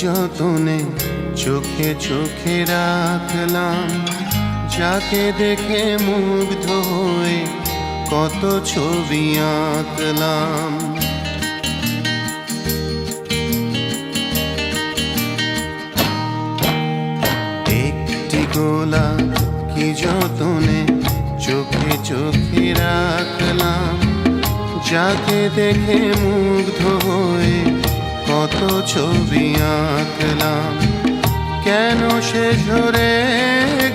যতনে চোখে চোখে রাখলাম, যাকে দেখে মুগ্ধ হয়ে কত ছবি আঁকলাম। একটি গোলাপ কি যতনে চোখে চোখে রাখলাম, যাকে দেখে মুগ্ধ হয়ে কত ছবি আঁকলাম। কেন সে ঝরে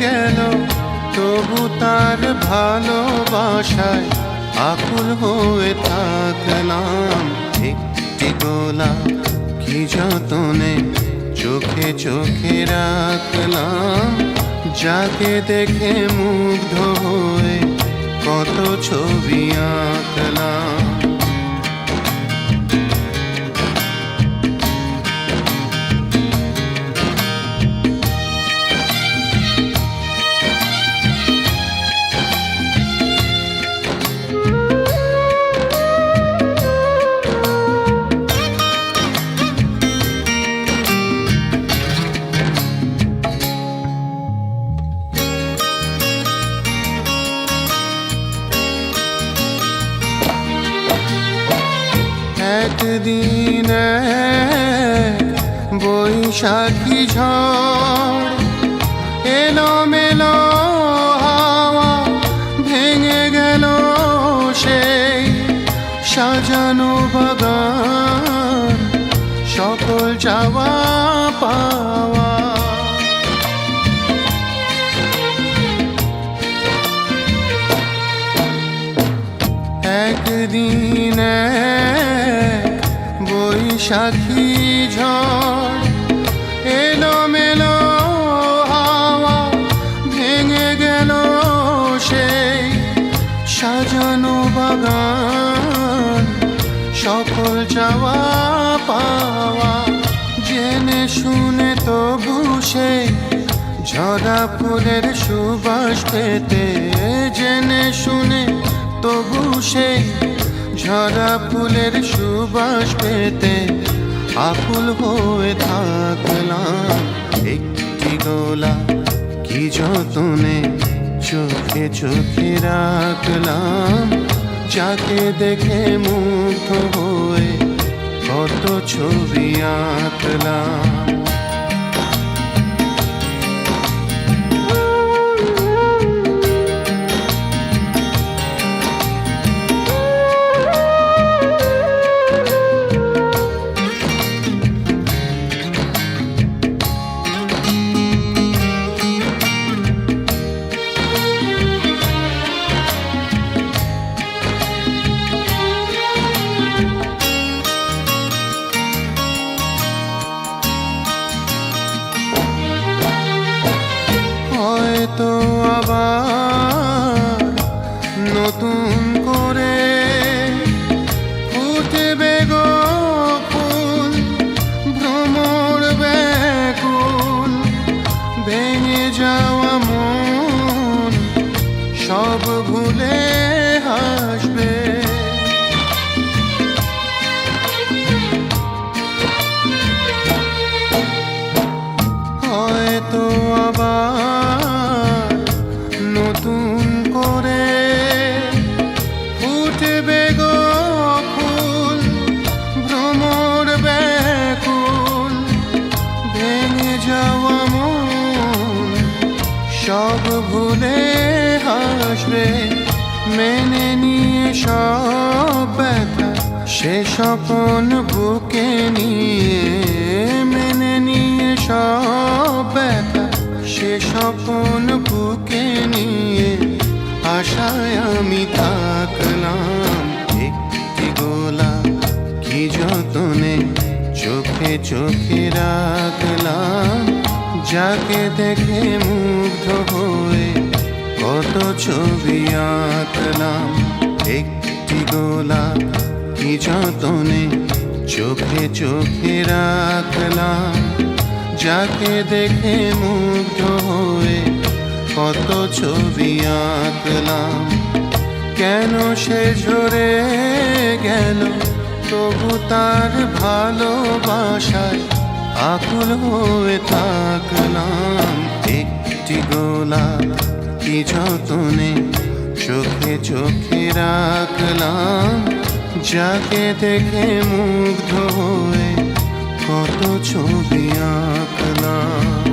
গেল, তবু তার ভালোবাসায় আকুল হয়ে থাকলাম। একটি গোলাপ কি যতনে চোখে চোখে রাখলাম, যাকে দেখে মুগ্ধ হয়ে কত ছবি আঁকলাম। একদিন বৈশাখী ঝড় এলো মেলো হাওয়া, ভেঙে গেল সেই সাজানো বাগান, সকল চাওয়া পাওয়া। একদিন বৈশাখী ঝড় এলো মেলো হাওয়া, ভেঙে গেল সেই সাজানো বাগান, সকল চাওয়া পাওয়া। জেনে শুনে তবু সেই ঝরা ফুলের সুবাস পেতে, জেনে শুনে তবু সেই ঝরা ফুলের সুবাস পেতে আকুল হয়ে থাকলাম। একটি গোলাপ কি যতনে চোখে চোখে রাখলাম, যাকে দেখে মুগ্ধ হয়ে কত ছবি আঁকলাম। তো আবার নতুন করে ফুটবে গো ফুল, ভ্রমর ব্যাকুল, ভেঙে যাওয়া মন সব ভুলে হাসবে। হয়তো আবার নতুন করে ফুটবে গো ফুল, ভ্রমর ব্যাকুল, ভেঙে যাওয়া মন সব ভুলে হাসবে। মেনে নিয়ে সব ব্যথা সে স্বপন বুকে নিয়ে, মেনে নিয়ে সব ব্যথা সে স্বপন বুকে নিয়ে আশায় আমি থাকলাম। একটি গোলাপ কি যতনে চোখে চোখে রাখলাম, যাকে দেখে মুগ্ধ হয়ে কত ছবি আঁকলাম। একটি গোলাপ কি যতনে চোখে চোখে রাখলাম, যাকে দেখে মুগ্ধ হয়ে কত ছবি আঁকলাম। কেন সে ঝরে গেল, তবু তার ভালোবাসায় আকুল হয়ে থাকলাম একটি গোলাপ কি যতনে চোখে চোখে রাখলাম, যাকে দেখে মুগ্ধ হয়ে কত ছবি আঁকলাম।